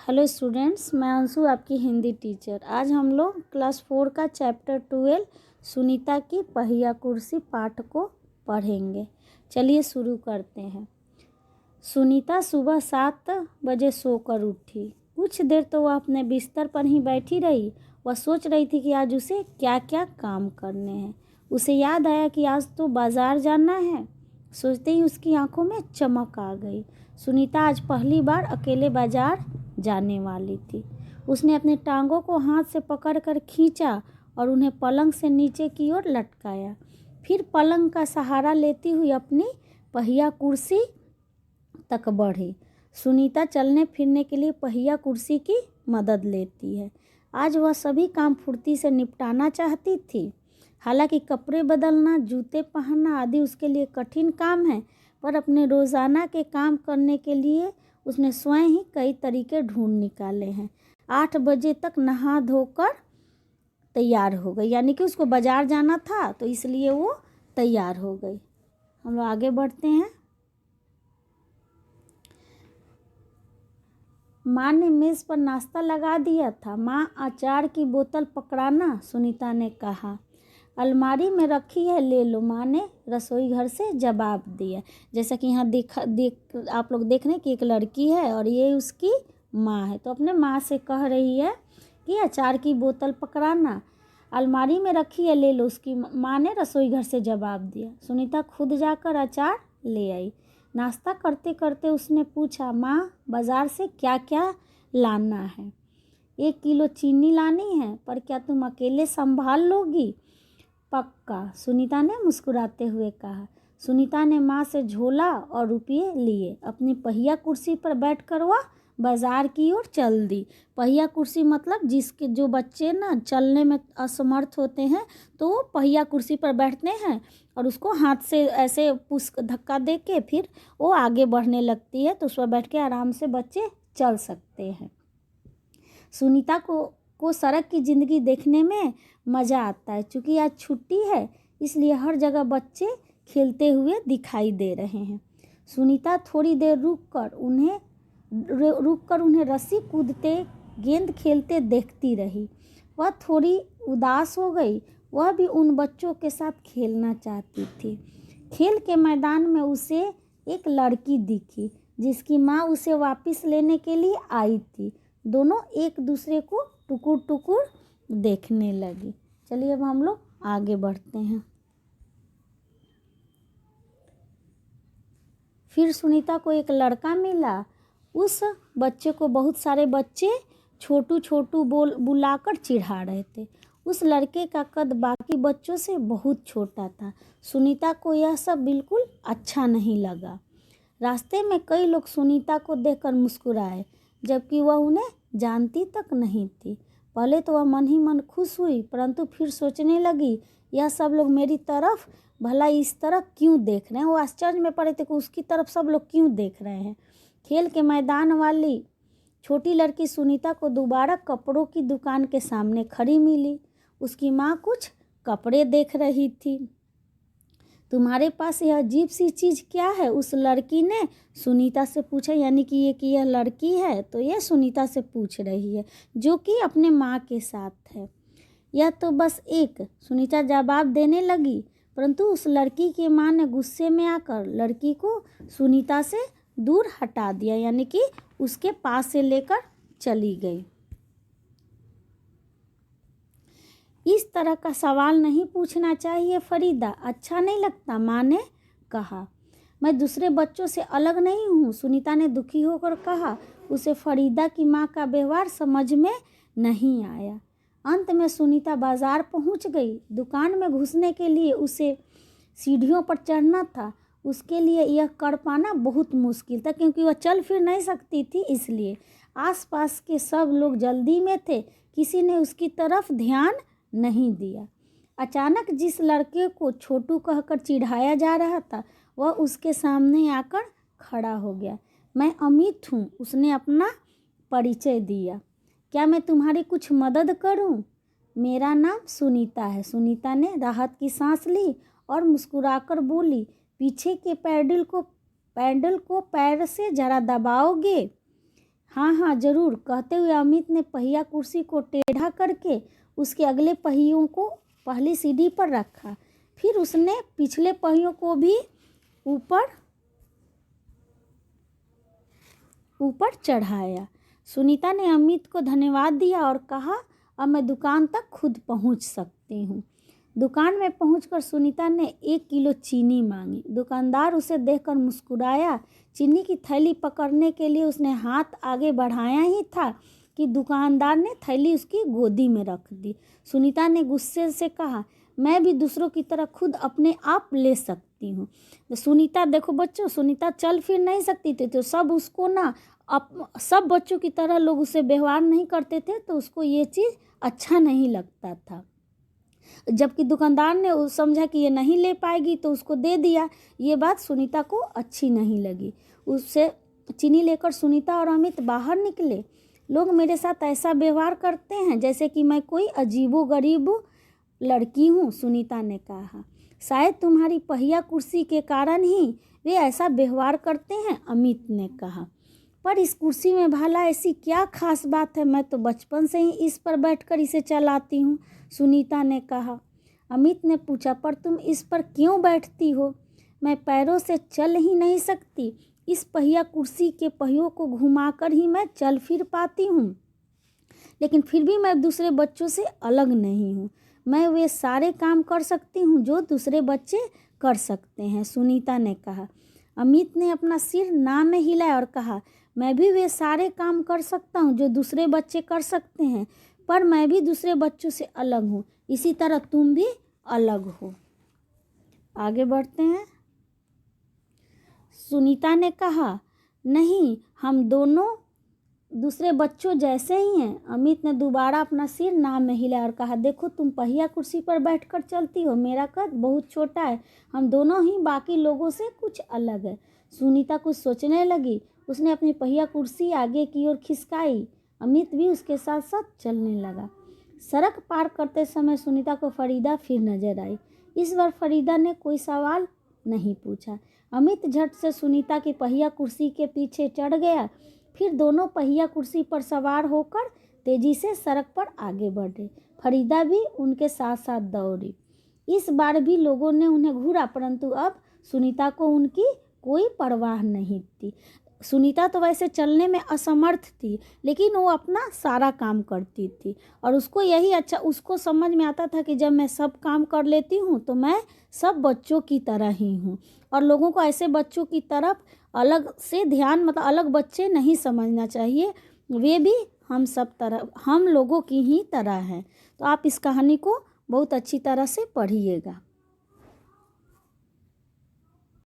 Hello students, मैं अंशु आपकी Hindi teacher. आज हम लोग क्लास 4 का चैप्टर 12 सुनीता की पहिया कुर्सी पाठ को पढ़ेंगे। चलिए शुरू करते हैं। सुनीता सुबह 7 बजे सोकर उठी। कुछ देर तो वह अपने बिस्तर पर ही बैठी रही। वह सोच रही थी कि आज उसे क्या क्या काम करने हैं। उसे याद आया कि आज तो बाज़ार जाना है। सोचते ही उसकी आंखों में चमक आ गई। सुनीता आज पहली बार अकेले बाजार जाने वाली थी। उसने अपनी टांगों को हाथ से पकड़कर खींचा और उन्हें पलंग से नीचे की ओर लटकाया। फिर पलंग का सहारा लेती हुई अपनी पहिया कुर्सी तक बढ़ी। सुनीता चलने फिरने के लिए पहिया कुर्सी की मदद लेती है। आज वह सभी काम फुर्ती से निपटाना चाहती थी। हालांकि कपड़े बदलना, जूते पहनना आदि उसके लिए कठिन काम है, पर अपने रोज़ाना के काम करने के लिए उसने स्वयं ही कई तरीके ढूंढ निकाले हैं। 8 बजे तक नहा धोकर तैयार हो गई, यानी कि उसको बाज़ार जाना था तो इसलिए वो तैयार हो गई। हम लोग आगे बढ़ते हैं। माँ ने मेज़ पर नाश्ता लगा दिया था। माँ, अचार की बोतल पकड़ाना, सुनीता ने कहा। अलमारी में रखी है, ले लो, माँ ने रसोई घर से जवाब दिया। जैसा कि यहाँ आप लोग देख रहे हैं कि एक लड़की है और ये उसकी माँ है, तो अपने माँ से कह रही है कि अचार की बोतल पकड़ाना, अलमारी में रखी है, ले लो, उसकी माँ ने रसोई घर से जवाब दिया। सुनीता खुद जाकर अचार ले आई। नाश्ता करते करते उसने पूछा, माँ, बाज़ार से क्या क्या लाना है? 1 किलो चीनी लानी है, पर क्या तुम अकेले संभाल लोगी? पक्का, सुनीता ने मुस्कुराते हुए कहा। सुनीता ने माँ से झोला और रुपये लिए। अपनी पहिया कुर्सी पर बैठकर वह बाजार की ओर चल दी। पहिया कुर्सी मतलब जो बच्चे ना चलने में असमर्थ होते हैं तो वो पहिया कुर्सी पर बैठते हैं और उसको हाथ से ऐसे पुश धक्का दे के फिर वो आगे बढ़ने लगती है, तो उस पर बैठ के आराम से बच्चे चल सकते हैं। सुनीता को सड़क की ज़िंदगी देखने में मज़ा आता है। चूँकि आज छुट्टी है इसलिए हर जगह बच्चे खेलते हुए दिखाई दे रहे हैं। सुनीता थोड़ी देर रुककर उन्हें रस्सी कूदते, गेंद खेलते देखती रही। वह थोड़ी उदास हो गई। वह भी उन बच्चों के साथ खेलना चाहती थी। खेल के मैदान में उसे एक लड़की दिखी जिसकी माँ उसे वापस लेने के लिए आई थी। दोनों एक दूसरे को टुकुर टुकुर देखने लगी। चलिए अब हम लोग आगे बढ़ते हैं। फिर सुनीता को एक लड़का मिला। उस बच्चे को बहुत सारे बच्चे छोटू छोटू बुलाकर चिढ़ा रहे थे। उस लड़के का कद बाकी बच्चों से बहुत छोटा था। सुनीता को यह सब बिल्कुल अच्छा नहीं लगा। रास्ते में कई लोग सुनीता को देखकर मुस्कुराए, जबकि वह उन्हें जानती तक नहीं थी। पहले तो वह मन ही मन खुश हुई, परंतु फिर सोचने लगी, यह सब लोग मेरी तरफ भला इस तरह क्यों देख रहे हैं। वो आश्चर्य में पड़े थे कि उसकी तरफ सब लोग क्यों देख रहे हैं। खेल के मैदान वाली छोटी लड़की सुनीता को दोबारा कपड़ों की दुकान के सामने खड़ी मिली। उसकी माँ कुछ कपड़े देख रही थी। तुम्हारे पास यह अजीब सी चीज़ क्या है? उस लड़की ने सुनीता से पूछा, यानी कि यह लड़की है तो ये सुनीता से पूछ रही है, जो कि अपने माँ के साथ है। यह तो बस एक, सुनीता जवाब देने लगी, परंतु उस लड़की की माँ ने गुस्से में आकर लड़की को सुनीता से दूर हटा दिया, यानी कि उसके पास से लेकर चली गई। इस तरह का सवाल नहीं पूछना चाहिए फरीदा, अच्छा नहीं लगता, माँ ने कहा। मैं दूसरे बच्चों से अलग नहीं हूँ, सुनीता ने दुखी होकर कहा। उसे फरीदा की माँ का व्यवहार समझ में नहीं आया। अंत में सुनीता बाजार पहुँच गई। दुकान में घुसने के लिए उसे सीढ़ियों पर चढ़ना था। उसके लिए यह कर पाना बहुत मुश्किल था, क्योंकि वह चल फिर नहीं सकती थी। इसलिए आसपास के सब लोग जल्दी में थे, किसी ने उसकी तरफ ध्यान नहीं दिया। अचानक जिस लड़के को छोटू कहकर चिढ़ाया जा रहा था वह उसके सामने आकर खड़ा हो गया। मैं अमित हूँ, उसने अपना परिचय दिया। क्या मैं तुम्हारी कुछ मदद करूँ? मेरा नाम सुनीता है। सुनीता ने राहत की सांस ली और मुस्कुराकर बोली, पीछे के पैडल को पैर से जरा दबाओगे? हाँ हाँ ज़रूर, कहते हुए अमित ने पहिया कुर्सी को टेढ़ा करके उसके अगले पहियों को पहली सीढ़ी पर रखा। फिर उसने पिछले पहियों को भी ऊपर चढ़ाया। सुनीता ने अमित को धन्यवाद दिया और कहा, अब मैं दुकान तक खुद पहुंच सकती हूँ। दुकान में पहुंचकर सुनीता ने 1 किलो चीनी मांगी। दुकानदार उसे देखकर मुस्कुराया। चीनी की थैली पकड़ने के लिए उसने हाथ आगे बढ़ाया ही था कि दुकानदार ने थैली उसकी गोदी में रख दी। सुनीता ने गुस्से से कहा, मैं भी दूसरों की तरह खुद अपने आप ले सकती हूँ। सुनीता, देखो बच्चों, सुनीता चल फिर नहीं सकती थी, तो सब उसको ना सब बच्चों की तरह लोग उसे व्यवहार नहीं करते थे, तो उसको ये चीज़ अच्छा नहीं लगता था। जबकि दुकानदार ने समझा कि ये नहीं ले पाएगी तो उसको दे दिया। ये बात सुनीता को अच्छी नहीं लगी। उससे चीनी लेकर सुनीता और अमित बाहर निकले। लोग मेरे साथ ऐसा व्यवहार करते हैं जैसे कि मैं कोई अजीबोगरीब लड़की हूँ, सुनीता ने कहा। शायद तुम्हारी पहिया कुर्सी के कारण ही वे ऐसा व्यवहार करते हैं, अमित ने कहा। पर इस कुर्सी में भला ऐसी क्या खास बात है, मैं तो बचपन से ही इस पर बैठकर इसे चलाती हूँ, सुनीता ने कहा। अमित ने पूछा, पर तुम इस पर क्यों बैठती हो? मैं पैरों से चल ही नहीं सकती, इस पहिया कुर्सी के पहियों को घुमाकर ही मैं चल फिर पाती हूँ। लेकिन फिर भी मैं दूसरे बच्चों से अलग नहीं हूँ, मैं वे सारे काम कर सकती हूँ जो दूसरे बच्चे कर सकते हैं, सुनीता ने कहा। अमित ने अपना सिर ना में हिलाया और कहा, मैं भी वे सारे काम कर सकता हूँ जो दूसरे बच्चे कर सकते हैं, पर मैं भी दूसरे बच्चों से अलग हूँ, इसी तरह तुम भी अलग हो। आगे बढ़ते हैं। सुनीता ने कहा, नहीं, हम दोनों दूसरे बच्चों जैसे ही हैं। अमित ने दोबारा अपना सिर ना में हिलाया और कहा, देखो तुम पहिया कुर्सी पर बैठकर चलती हो, मेरा कद बहुत छोटा है, हम दोनों ही बाकी लोगों से कुछ अलग है। सुनीता कुछ सोचने लगी। उसने अपनी पहिया कुर्सी आगे की ओर खिसकाई। अमित भी उसके साथ साथ चलने लगा। सड़क पार करते समय सुनीता को फरीदा फिर नजर आई। इस बार फरीदा ने कोई सवाल नहीं पूछा। अमित झट से सुनीता की पहिया कुर्सी के पीछे चढ़ गया। फिर दोनों पहिया कुर्सी पर सवार होकर तेजी से सड़क पर आगे बढ़े। फरीदा भी उनके साथ साथ दौड़ी। इस बार भी लोगों ने उन्हें घूरा, परंतु अब सुनीता को उनकी कोई परवाह नहीं थी। सुनीता तो वैसे चलने में असमर्थ थी, लेकिन वो अपना सारा काम करती थी और उसको यही उसको समझ में आता था कि जब मैं सब काम कर लेती हूँ तो मैं सब बच्चों की तरह ही हूँ। और लोगों को ऐसे बच्चों की तरफ अलग से ध्यान, अलग बच्चे नहीं समझना चाहिए, वे भी हम लोगों की ही तरह हैं। तो आप इस कहानी को बहुत अच्छी तरह से पढ़िएगा।